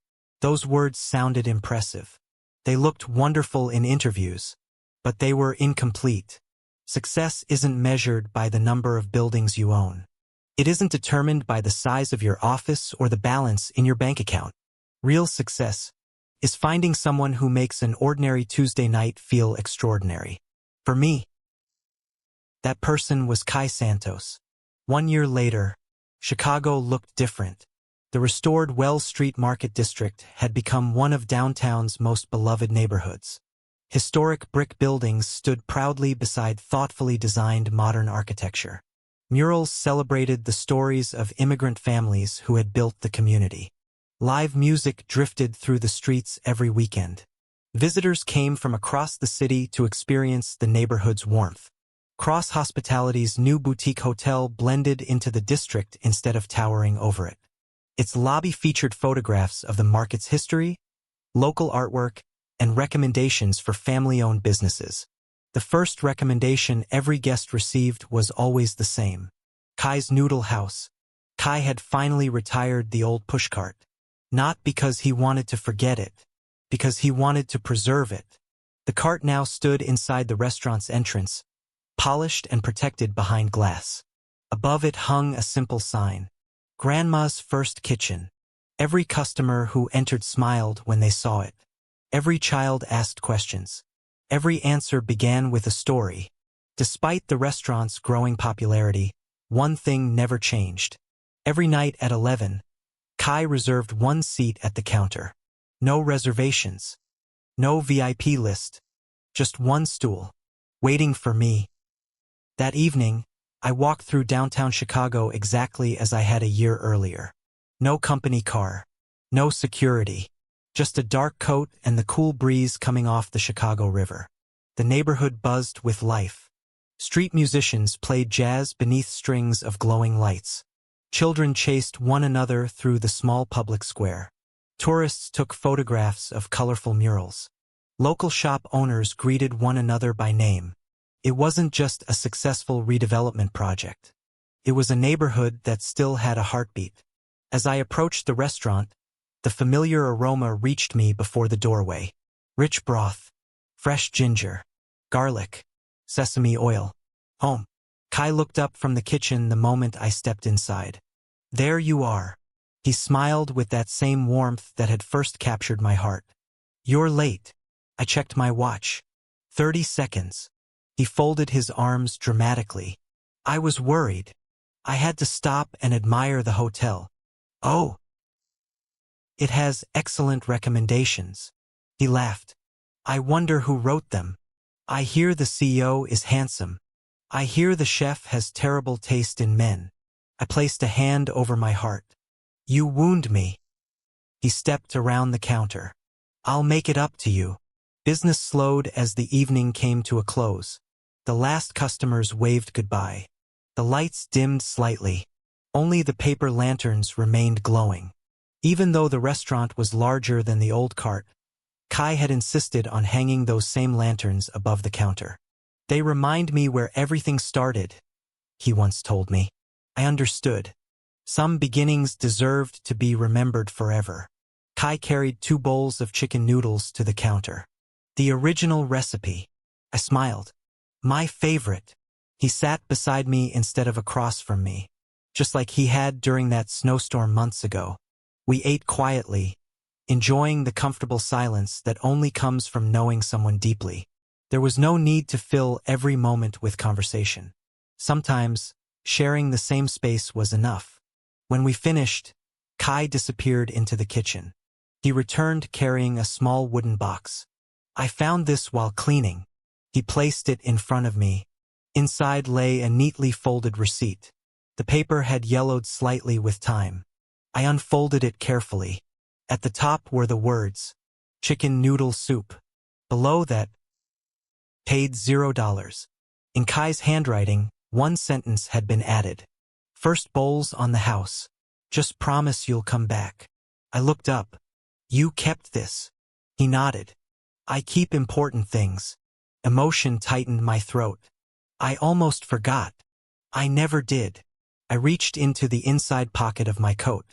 Those words sounded impressive. They looked wonderful in interviews, but they were incomplete. Success isn't measured by the number of buildings you own. It isn't determined by the size of your office or the balance in your bank account. Real success is finding someone who makes an ordinary Tuesday night feel extraordinary. For me, that person was Kai Santos. 1 year later, Chicago looked different. The restored Wells Street Market District had become one of downtown's most beloved neighborhoods. Historic brick buildings stood proudly beside thoughtfully designed modern architecture. Murals celebrated the stories of immigrant families who had built the community. Live music drifted through the streets every weekend. Visitors came from across the city to experience the neighborhood's warmth. Cross Hospitality's new boutique hotel blended into the district instead of towering over it. Its lobby featured photographs of the market's history, local artwork, and recommendations for family-owned businesses. The first recommendation every guest received was always the same. Kai's Noodle house. Kai had finally retired the old pushcart. Not because he wanted to forget it, because he wanted to preserve it. The cart now stood inside the restaurant's entrance, polished and protected behind glass. Above it hung a simple sign, "Grandma's First Kitchen." Every customer who entered smiled when they saw it. Every child asked questions. Every answer began with a story. Despite the restaurant's growing popularity, one thing never changed. Every night at 11, Kai reserved one seat at the counter. No reservations. No VIP list. Just one stool, waiting for me. That evening, I walked through downtown Chicago exactly as I had a year earlier. No company car. No security. Just a dark coat and the cool breeze coming off the Chicago River. The neighborhood buzzed with life. Street musicians played jazz beneath strings of glowing lights. Children chased one another through the small public square. Tourists took photographs of colorful murals. Local shop owners greeted one another by name. It wasn't just a successful redevelopment project. It was a neighborhood that still had a heartbeat. As I approached the restaurant, the familiar aroma reached me before the doorway. Rich broth, fresh ginger, garlic, sesame oil. Home. Kai looked up from the kitchen the moment I stepped inside. "There you are." He smiled with that same warmth that had first captured my heart. "You're late." I checked my watch. 30 seconds. He folded his arms dramatically. I was worried. I had to stop and admire the hotel. "Oh, it has excellent recommendations." He laughed. "I wonder who wrote them. I hear the CEO is handsome. I hear the chef has terrible taste in men." I placed a hand over my heart. "You wound me." He stepped around the counter. "I'll make it up to you." Business slowed as the evening came to a close. The last customers waved goodbye. The lights dimmed slightly. Only the paper lanterns remained glowing. Even though the restaurant was larger than the old cart, Kai had insisted on hanging those same lanterns above the counter. "They remind me where everything started," he once told me. I understood. Some beginnings deserved to be remembered forever. Kai carried 2 bowls of chicken noodles to the counter. "The original recipe." I smiled. "My favorite." He sat beside me instead of across from me, just like he had during that snowstorm months ago. We ate quietly, enjoying the comfortable silence that only comes from knowing someone deeply. There was no need to fill every moment with conversation. Sometimes, sharing the same space was enough. When we finished, Kai disappeared into the kitchen. He returned carrying a small wooden box. "I found this while cleaning." He placed it in front of me. Inside lay a neatly folded receipt. The paper had yellowed slightly with time. I unfolded it carefully. At the top were the words, "Chicken noodle soup." Below that, "Paid $0." In Kai's handwriting, one sentence had been added. "First bowls on the house. Just promise you'll come back." I looked up. "You kept this?" He nodded. "I keep important things." Emotion tightened my throat. I almost forgot. I never did. I reached into the inside pocket of my coat.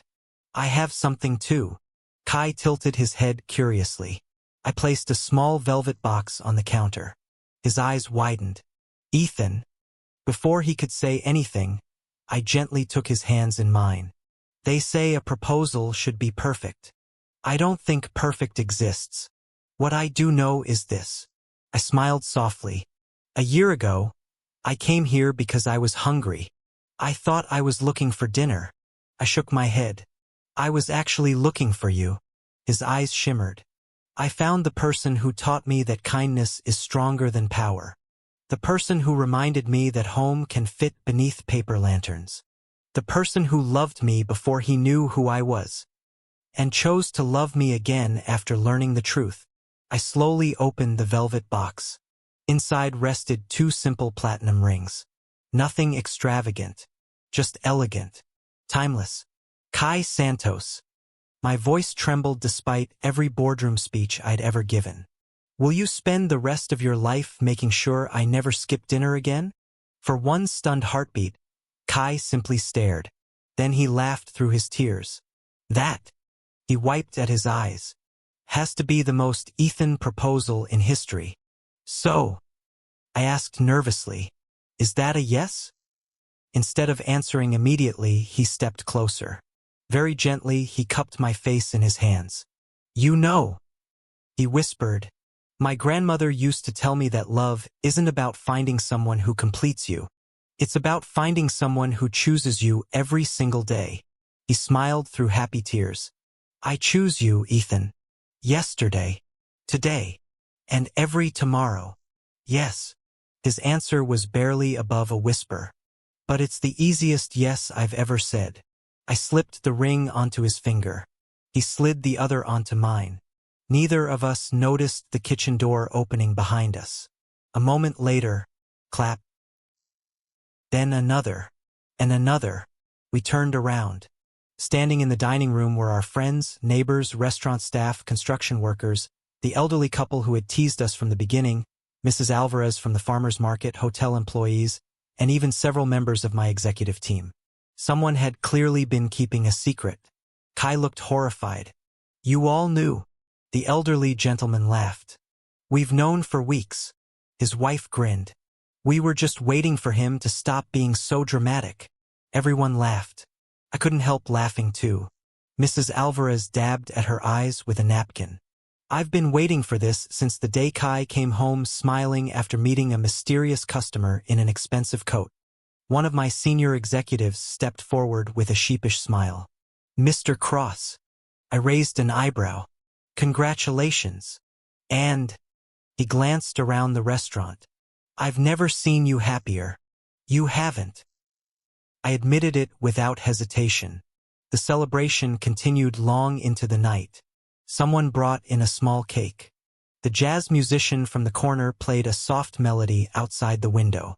"I have something too." Kai tilted his head curiously. I placed a small velvet box on the counter. His eyes widened. "Ethan." Before he could say anything, I gently took his hands in mine. "They say a proposal should be perfect. I don't think perfect exists. What I do know is this." I smiled softly. "A year ago, I came here because I was hungry. I thought I was looking for dinner." I shook my head. "I was actually looking for you." His eyes shimmered. "I found the person who taught me that kindness is stronger than power. The person who reminded me that home can fit beneath paper lanterns. The person who loved me before he knew who I was, and chose to love me again after learning the truth." I slowly opened the velvet box. Inside rested 2 simple platinum rings. Nothing extravagant, just elegant, timeless. Kai Santos. My voice trembled despite every boardroom speech I'd ever given. "Will you spend the rest of your life making sure I never skip dinner again?" For one stunned heartbeat, Kai simply stared. Then he laughed through his tears. "That," he wiped at his eyes, "has to be the most Ethan proposal in history." "So," I asked nervously, "is that a yes?" Instead of answering immediately, he stepped closer. Very gently, he cupped my face in his hands. "You know," he whispered, "my grandmother used to tell me that love isn't about finding someone who completes you. It's about finding someone who chooses you every single day." He smiled through happy tears. "I choose you, Ethan. Yesterday, today, and every tomorrow." "Yes." His answer was barely above a whisper. "But it's the easiest yes I've ever said." I slipped the ring onto his finger. He slid the other onto mine. Neither of us noticed the kitchen door opening behind us. A moment later, clap. Then another, and another. We turned around. Standing in the dining room were our friends, neighbors, restaurant staff, construction workers, the elderly couple who had teased us from the beginning, Mrs. Alvarez from the farmer's market, hotel employees, and even several members of my executive team. Someone had clearly been keeping a secret. Kai looked horrified. "You all knew?" The elderly gentleman laughed. "We've known for weeks." His wife grinned. "We were just waiting for him to stop being so dramatic." Everyone laughed. I couldn't help laughing too. Mrs. Alvarez dabbed at her eyes with a napkin. "I've been waiting for this since the day Kai came home smiling after meeting a mysterious customer in an expensive coat." One of my senior executives stepped forward with a sheepish smile. "Mr. Cross." I raised an eyebrow. "Congratulations." "And," he glanced around the restaurant, "I've never seen you happier." "You haven't." I admitted it without hesitation. The celebration continued long into the night. Someone brought in a small cake. The jazz musician from the corner played a soft melody outside the window.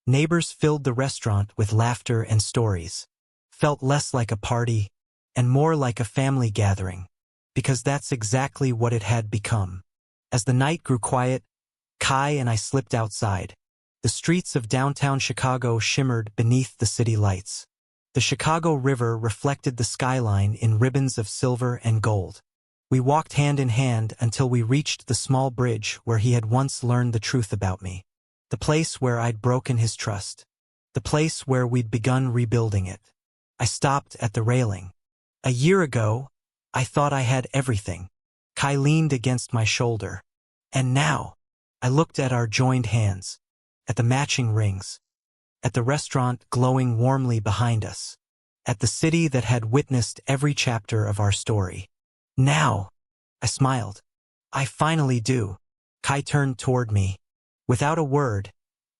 Neighbors filled the restaurant with laughter and stories. Felt less like a party and more like a family gathering, because that's exactly what it had become. As the night grew quiet, Kai and I slipped outside. The streets of downtown Chicago shimmered beneath the city lights. The Chicago River reflected the skyline in ribbons of silver and gold. We walked hand in hand until we reached the small bridge where he had once learned the truth about me. The place where I'd broken his trust. The place where we'd begun rebuilding it. I stopped at the railing. A year ago, I thought I had everything. Kai leaned against my shoulder. And now, I looked at our joined hands, at the matching rings, at the restaurant glowing warmly behind us, at the city that had witnessed every chapter of our story. Now, I smiled. I finally do. Kai turned toward me. Without a word,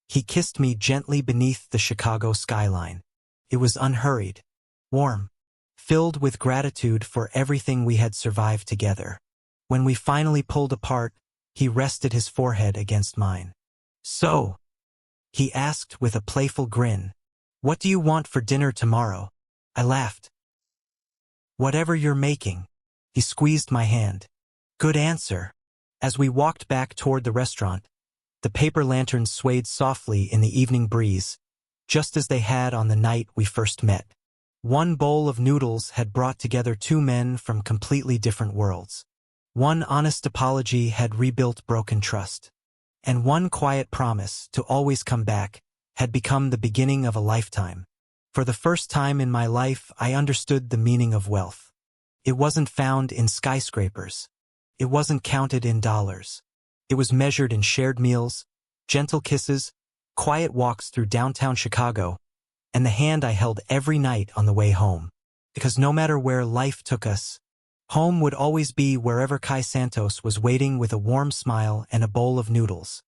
he kissed me gently beneath the Chicago skyline. It was unhurried, warm, filled with gratitude for everything we had survived together. When we finally pulled apart, he rested his forehead against mine. "So," he asked with a playful grin, "what do you want for dinner tomorrow?" I laughed. "Whatever you're making." He squeezed my hand. "Good answer." As we walked back toward the restaurant, the paper lanterns swayed softly in the evening breeze, just as they had on the night we first met. One bowl of noodles had brought together two men from completely different worlds. One honest apology had rebuilt broken trust. And one quiet promise to always come back had become the beginning of a lifetime. For the first time in my life, I understood the meaning of wealth. It wasn't found in skyscrapers. It wasn't counted in dollars. It was measured in shared meals, gentle kisses, quiet walks through downtown Chicago, and the hand I held every night on the way home. Because no matter where life took us, home would always be wherever Kai Santos was waiting with a warm smile and a bowl of noodles.